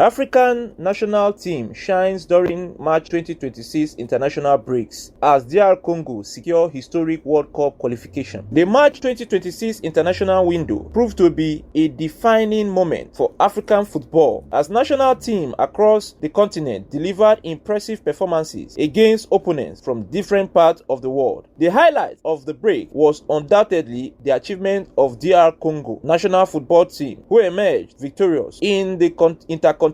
African national team shines during March 2026 international breaks as DR Congo secure historic World Cup qualification. The March 2026 international window proved to be a defining moment for African football as national teams across the continent delivered impressive performances against opponents from different parts of the world. The highlight of the break was undoubtedly the achievement of DR Congo national football team, who emerged victorious in the intercontinental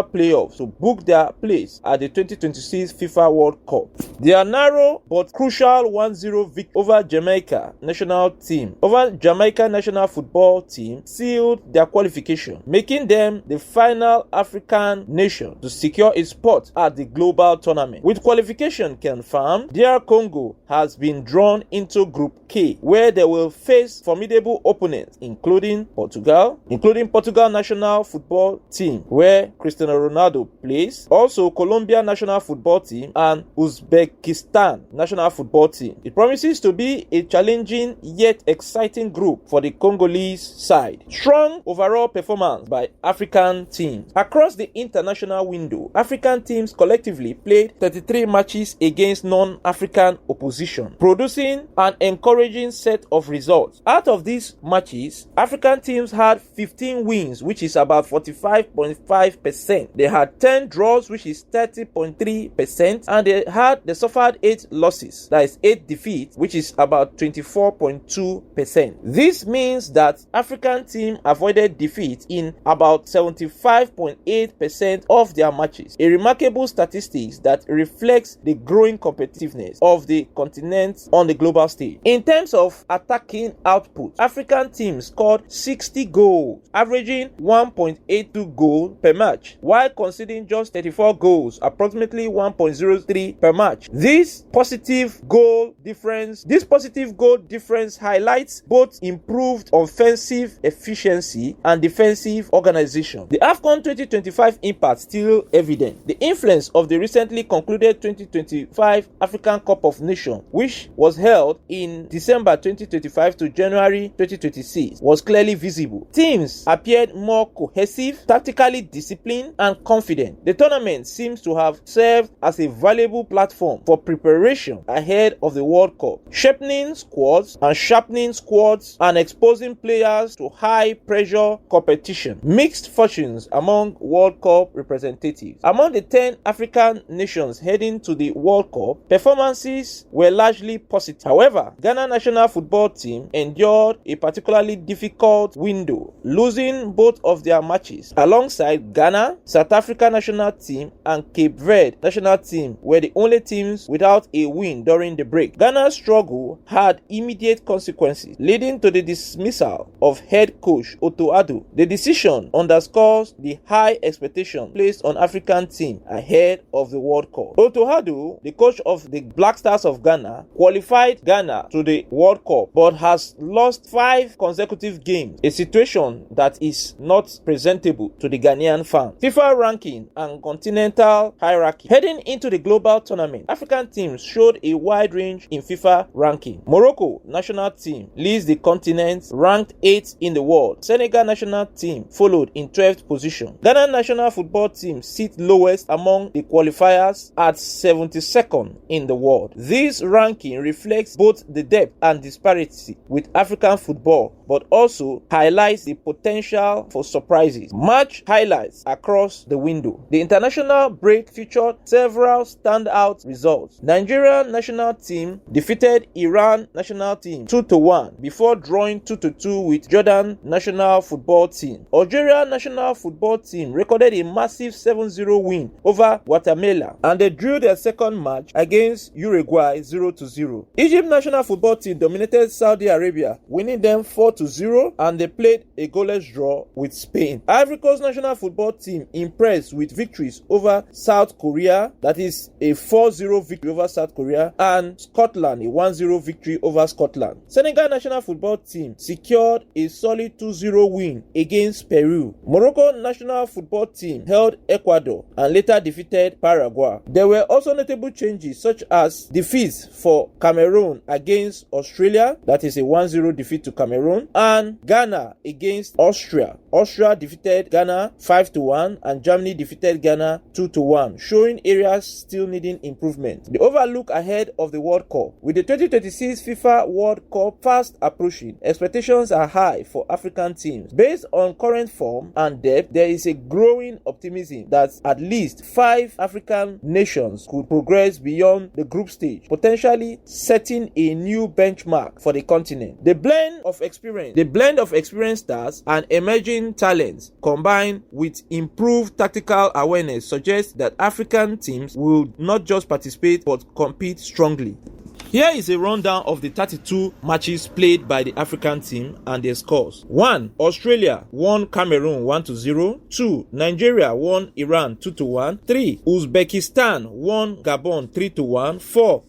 playoffs to book their place at the 2026 FIFA World Cup. Their narrow but crucial 1-0 victory over Jamaica national football team sealed their qualification, making them the final African nation to secure a spot at the global tournament. With qualification confirmed, DR Congo has been drawn into Group K, where they will face formidable opponents including Portugal national football team, where Cristiano Ronaldo plays, also Colombia national football team and Uzbekistan national football team. It promises to be a challenging yet exciting group for the Congolese side. Strong overall performance by African teams. Across the international window, African teams collectively played 33 matches against non-African opposition, producing an encouraging set of results. Out of these matches, African teams had 15 wins, which is about 45.5%. They had 10 draws, which is 30.3%, and they suffered 8 losses, that is 8 defeats, which is about 24.2%. This means that African team avoided defeat in about 75.8% of their matches, a remarkable statistics that reflects the growing competitiveness of the continent on the global stage. In terms of attacking output, African teams scored 60 goals, averaging 1.82 goals per match, while conceding just 34 goals, approximately 1.03 per match. This positive goal difference highlights both improved offensive efficiency and defensive organization. The AFCON 2025 impact still evident. The influence of the recently concluded 2025 African Cup of Nations, which was held in December 2025 to January 2026, was clearly visible. Teams appeared more cohesive, tactically disciplined, and confident. The tournament seems to have served as a valuable platform for preparation ahead of the World Cup, sharpening squads and exposing players to high-pressure competition. Mixed fortunes among World Cup representatives. Among the 10 African nations heading to the World Cup, performances were largely positive. However, Ghana national football team endured a particularly difficult window, losing both of their matches. Alongside Ghana, South Africa national team and Cape Verde national team were the only teams without a win during the break. Ghana's struggle had immediate consequences, leading to the dismissal of head coach Otto Addo. The decision underscores the high expectation placed on African team ahead of the World Cup. Otto Addo, the coach of the Black Stars of Ghana, qualified Ghana to the World Cup but has lost 5 consecutive games, a situation that is not presentable to the Ghanaian fan. FIFA ranking and continental hierarchy. Heading into the global tournament, African teams showed a wide range in FIFA ranking. Morocco national team leads the continent, ranked 8th in the world. Senegal national team followed in 12th position. Ghana national football team sit lowest among the qualifiers at 72nd in the world. This ranking reflects both the depth and disparity with African football, but also highlights the potential for surprises. Match highlights across the window. The international break featured several standout results. Nigeria national team defeated Iran national team 2-1 before drawing 2-2 with Jordan national football team. Algeria national football team recorded a massive 7-0 win over Guatemala, and they drew their second match against Uruguay 0-0. Egypt national football team dominated Saudi Arabia, winning them 4-0, and they played a goalless draw with Spain. Ivory Coast national football team impressed with victories over South Korea, that is a 4-0 victory over South Korea, and Scotland, a 1-0 victory over Scotland. Senegal national football team secured a solid 2-0 win against Peru. Morocco national football team held Ecuador and later defeated Paraguay. There were also notable changes such as defeats for Cameroon against Australia, that is a 1-0 defeat to Cameroon, and Ghana against Austria, Austria defeated Ghana 5-1 and Germany defeated Ghana 2-1, showing areas still needing improvement. The overlook ahead of the World Cup. With the 2026 FIFA World Cup fast approaching, expectations are high for African teams. Based on current form and depth, there is a growing optimism that at least 5 African nations could progress beyond the group stage, potentially setting a new benchmark for the continent. The blend of experienced stars and emerging talents combined with improved tactical awareness suggests that African teams will not just participate but compete strongly. Here is a rundown of the 32 matches played by the African team and their scores. 1. Australia won Cameroon 1-0. 2. Nigeria won Iran 2-1. 3. Uzbekistan won Gabon 3-1. 4.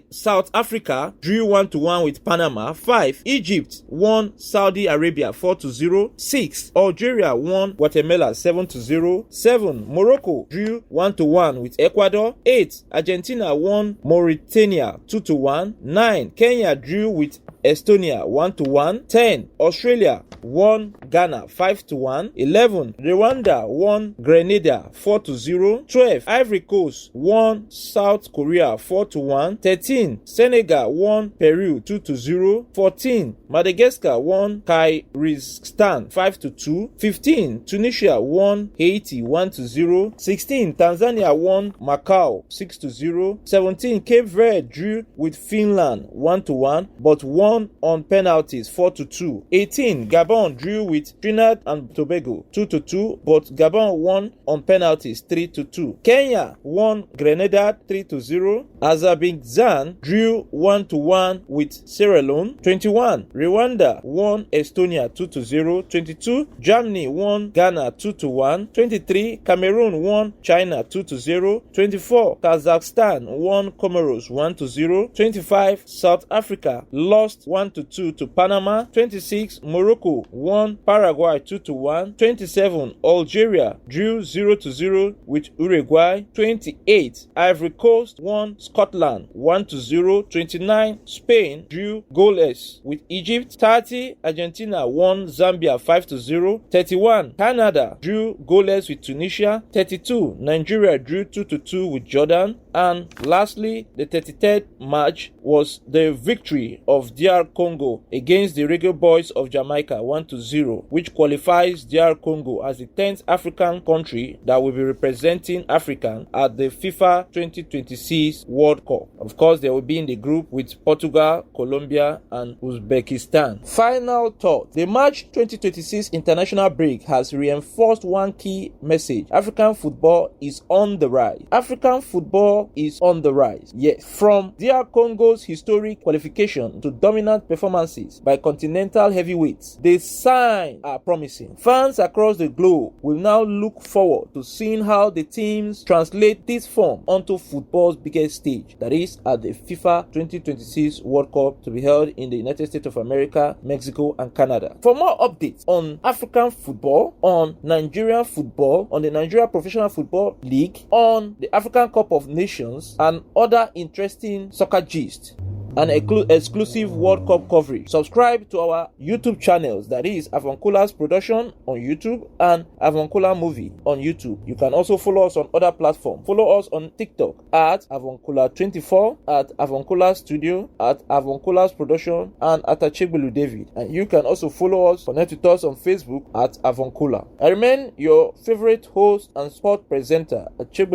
South Africa drew 1-1 with Panama. 5. Egypt won Saudi Arabia 4-0. 6. Algeria won Guatemala 7-0. 7. Morocco drew 1-1 with Ecuador. 8. Argentina won Mauritania 2-1. 9. Kenya drew with Estonia 1-1. 10. Australia won Ghana 5-1. 11. Rwanda won Grenada 4-0. 12. Ivory Coast won South Korea 4-1. 13. Senegal won Peru 2-0. 14. Madagascar won Kyrgyzstan 5-2. 15. Tunisia won Haiti 1-0. 16. Tanzania won Macau 6-0. 17. Cape Verde drew with Finland 1-1 but won on penalties 4-2. 18. Gabon drew with Trinidad and Tobago 2-2 but Gabon won on penalties 3-2. Kenya won Grenada 3-0. Azerbaijan drew 1-1 with Sierra Leone. 21. Rwanda won Estonia 2-0. 22. Germany won Ghana 2-1. 23. Cameroon won China 2-0. 24. Kazakhstan won Comoros 1-0. 25. South Africa lost 1-2 to Panama. 26. Morocco won Paraguay 2-1. 27. Algeria drew 0-0 with Uruguay. 28. Ivory Coast won Scotland 1-0. 29. Spain drew goalless with Egypt. 30. Argentina won Zambia 5-0. 31. Canada drew goalless with Tunisia. 32. Nigeria drew 2-2 with Jordan. And lastly, the 33rd match was the victory of DR Congo against the Reggae Boys of Jamaica 1-0, which qualifies DR Congo as the 10th African country that will be representing Africa at the FIFA 2026 World Cup. Of course, they will be in the group with Portugal, Colombia, and Uzbekistan. Final thought. The March 2026 international break has reinforced one key message. African football is on the rise. African football is on the rise. Yes, from DR Congo's historic qualification to dominant performances by continental heavyweights, the signs are promising. Fans across the globe will now look forward to seeing how the teams translate this form onto football's biggest stage, that is at the FIFA 2026 World Cup to be held in the United States of America, Mexico, and Canada. For more updates on African football, on Nigerian football, on the Nigeria Professional Football League, on the African Cup of Nations, and other interesting soccer gist and exclusive World Cup coverage, subscribe to our YouTube channels, that is Avuncular's Production on YouTube and Avuncular Movie on YouTube. You can also follow us on other platforms. Follow us on TikTok at Avuncular24, at Avuncular Studio, at Avuncular's Production, and at etched David. And you can also follow us, connect with us on Facebook at Avuncular. I remain your favorite host and sport presenter, etched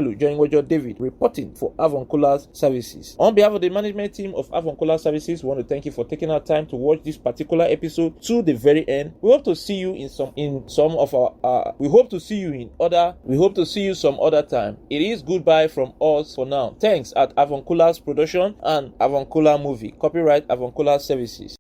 David, reporting for Avuncular's Services. On behalf of the management team of Avuncular Services, we want to thank you for taking our time to watch this particular episode to the very end. We hope to see you we hope to see you some other time. It is goodbye from us for now. Thanks at Avuncular's Production and Avuncular Movie. Copyright Avuncular Services.